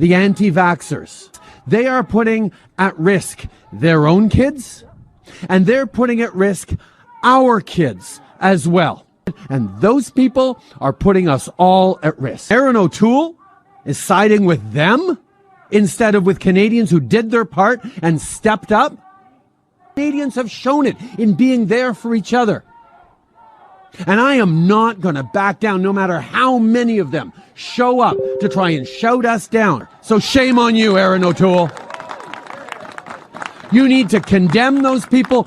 the anti-vaxxers. They are putting at risk their own kids, and they're putting at risk our kids as well. And those people are putting us all at risk. Aaron O'Toole is siding with them instead of with Canadians who did their part and stepped up. Canadians have shown it in being there for each other. And I am not going to back down no matter how many of them show up to try and shout us down. So shame on you, Aaron O'Toole. You need to condemn those people.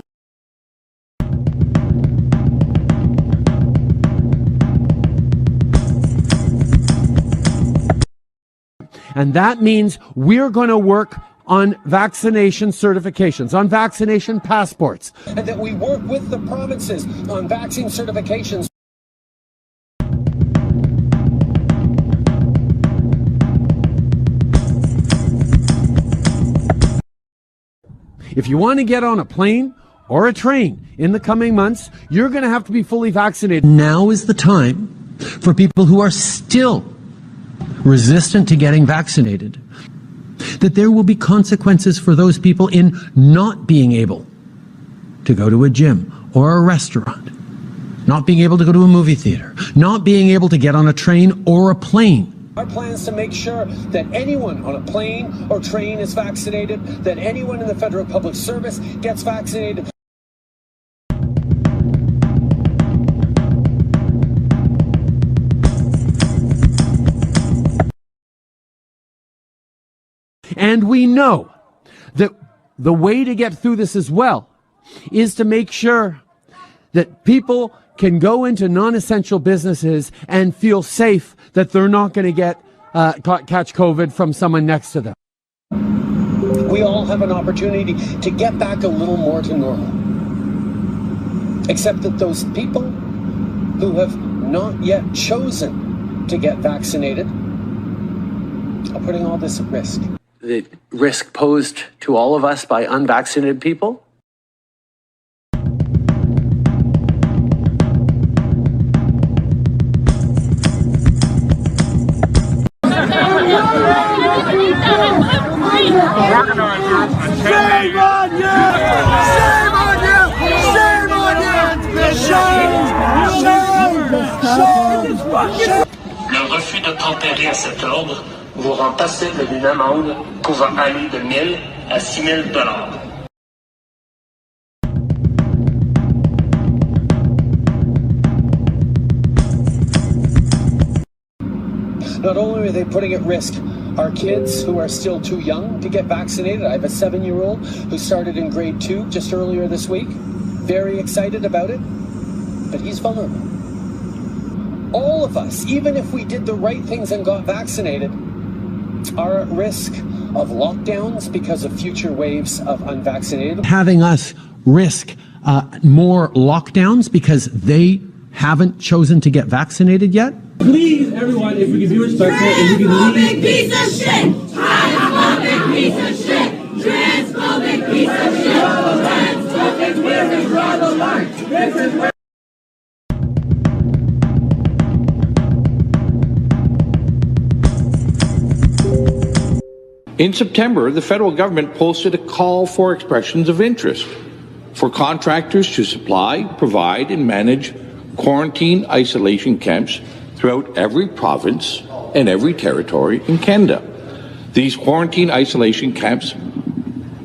And that means we're going to work on vaccination certifications, on vaccination passports. And that we work with the provinces on vaccine certifications. If you want to get on a plane or a train in the coming months, you're going to have to be fully vaccinated. Now is the time for people who are still resistant to getting vaccinated, that there will be consequences for those people in not being able to go to a gym or a restaurant, not being able to go to a movie theater, not being able to get on a train or a plane. Our plan is to make sure that anyone on a plane or train is vaccinated, that anyone in the federal public service gets vaccinated. And we know that the way to get through this as well is to make sure that people can go into non-essential businesses and feel safe that they're not going to get catch COVID from someone next to them. We all have an opportunity to get back a little more to normal. Except that those people who have not yet chosen to get vaccinated are putting all this at risk. The risk posed to all of us by unvaccinated people? Shame on you! Shame on you! Shame on you! Shame! Le refus de tempérer à cet ordre vous rend passible d'une amende pouvant aller de 1 000 à 6 000 $. Not only are they putting at risk our kids who are still too young to get vaccinated. I have a 7-year-old who started in grade 2 just earlier this week. Very excited about it, but he's vulnerable. All of us, even if we did the right things and got vaccinated, are at risk of lockdowns because of future waves of unvaccinated. Having us risk more lockdowns because they haven't chosen to get vaccinated yet? Please, everyone, if we can be respectful, if we can leave. Piece of shit! Transphobic piece of shit! Transphobic piece of shit! Transphobic, this is where the line. This is where. In September, the federal government posted a call for expressions of interest for contractors to supply, provide, and manage quarantine isolation camps throughout every province and every territory in Canada. These quarantine isolation camps,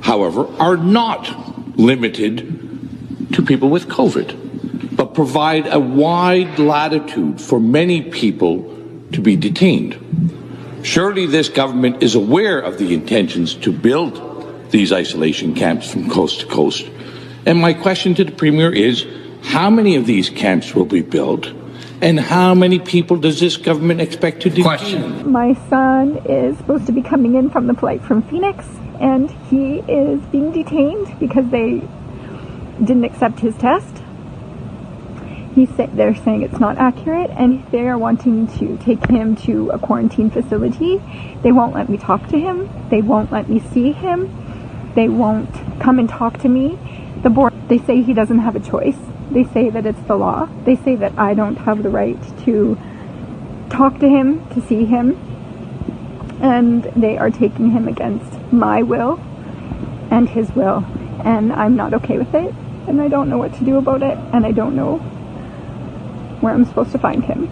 however, are not limited to people with COVID, but provide a wide latitude for many people to be detained. Surely this government is aware of the intentions to build these isolation camps from coast to coast. And my question to the Premier is, how many of these camps will be built? And how many people does this government expect to detain? My son is supposed to be coming in from the flight from Phoenix, and he is being detained because they didn't accept his test. They're saying it's not accurate, and they are wanting to take him to a quarantine facility. They won't let me talk to him. They won't let me see him. They won't come and talk to me. The board, they say he doesn't have a choice. They say that it's the law. They say that I don't have the right to talk to him, to see him. and they are taking him against my will and his will, and I'm not okay with it, and I don't know what to do about it, and I don't know where I'm supposed to find him.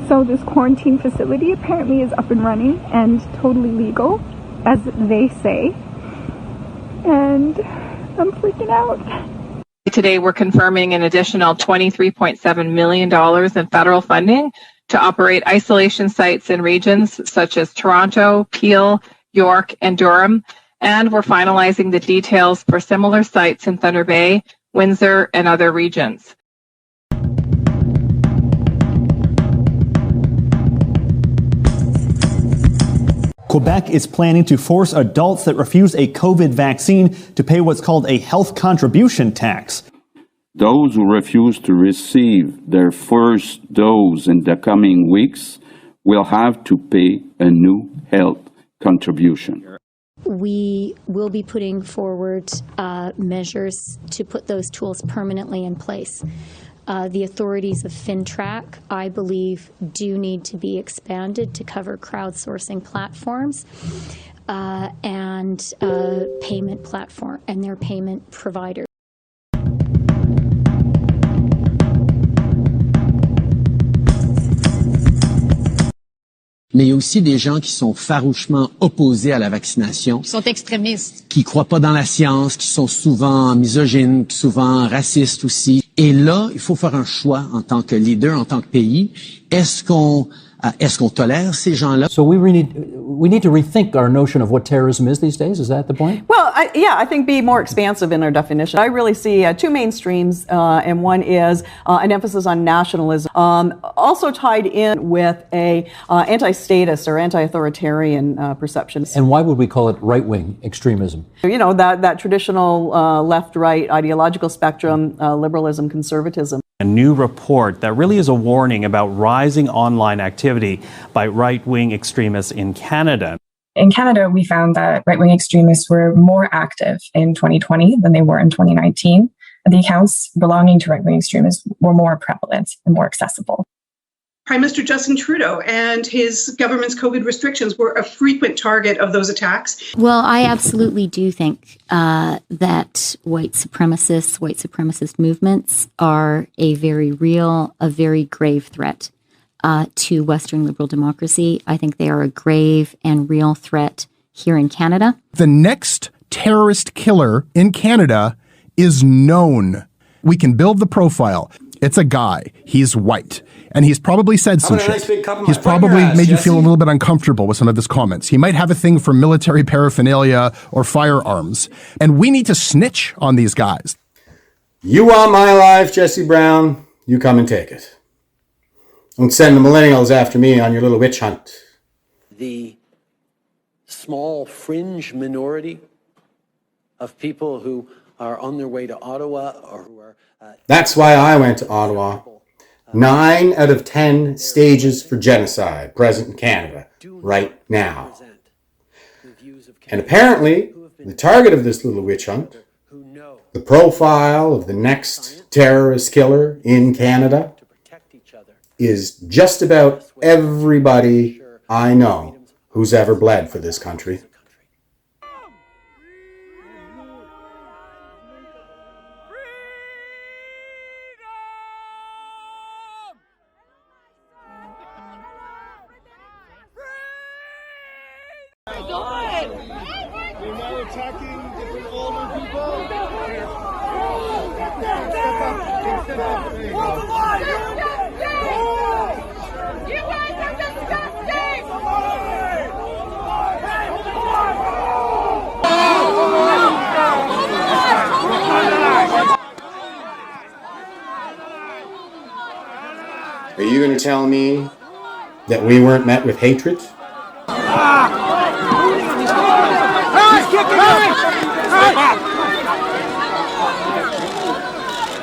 So this quarantine facility apparently is up and running and totally legal, as they say, and I'm freaking out. Today, we're confirming an additional $23.7 million in federal funding to operate isolation sites in regions such as Toronto, Peel, York, and Durham. And we're finalizing the details for similar sites in Thunder Bay, Windsor, and other regions. Quebec is planning to force adults that refuse a COVID vaccine to pay what's called a health contribution tax. Those who refuse to receive their first dose in the coming weeks will have to pay a new health contribution. We will be putting forward measures to put those tools permanently in place. The authorities of FinTrack, I believe, do need to be expanded to cover crowdsourcing platforms and payment platform and their payment providers. Mais il y a aussi des gens qui sont farouchement opposés à la vaccination. Qui sont extrémistes. Qui croient pas dans la science, qui sont souvent misogynes, souvent racistes aussi. Et là, il faut faire un choix en tant que leader, en tant que pays. Est-ce qu'on tolère ces gens-là? So we need to rethink our notion of what terrorism is these days. Is that the point? Well, I think be more expansive in our definition. I really see two main streams, and one is an emphasis on nationalism, also tied in with a anti-statist or anti-authoritarian perception. And why would we call it right-wing extremism? You know, that traditional left-right ideological spectrum, liberalism, conservatism. A new report that really is a warning about rising online activity by right-wing extremists in Canada. In Canada, we found that right-wing extremists were more active in 2020 than they were in 2019. The accounts belonging to right-wing extremists were more prevalent and more accessible. Prime Minister Justin Trudeau and his government's COVID restrictions were a frequent target of those attacks. Well, I absolutely do think that white supremacist movements are a very real, a very grave threat to Western liberal democracy. I think they are a grave and real threat here in Canada. The next terrorist killer in Canada is known. We can build the profile. It's a guy. He's white. And he's probably said some shit. He's probably made you feel a little bit uncomfortable with some of his comments. He might have a thing for military paraphernalia or firearms. And we need to snitch on these guys. You want my life, Jesse Brown? You come and take it. Don't send the millennials after me on your little witch hunt. The small fringe minority of people who are on their way to Ottawa or who are... That's why I went to Ottawa. 9 out of 10 stages for genocide present in Canada right now. And apparently, the target of this little witch hunt, the profile of the next terrorist killer in Canada, is just about everybody I know who's ever bled for this country. Are you going to tell me that we weren't met with hatred?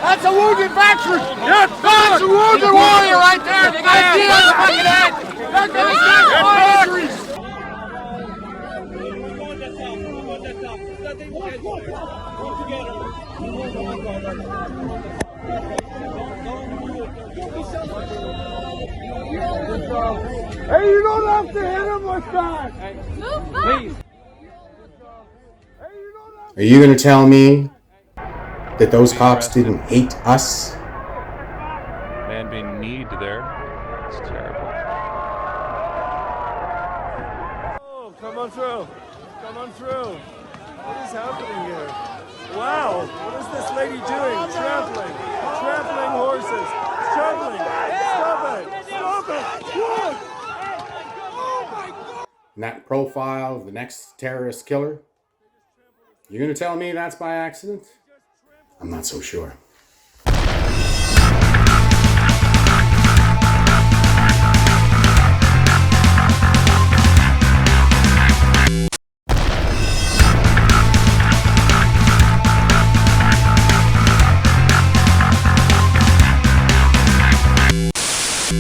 That's a wounded veteran! That's a wounded warrior right there! I see on the fucking head! They're gonna get injuries! Hey, you don't have to hit him like that. Please. Are you going to tell me that those cops didn't hate us? Man being kneed there. It's terrible. Oh, come on through. Come on through. What is happening here? Wow. What is this lady doing? Trampling. Trampling horses. Trampling. Stop it. Stop it. What? Oh my God. And that profile of the next terrorist killer? You're going to tell me that's by accident? I'm not so sure.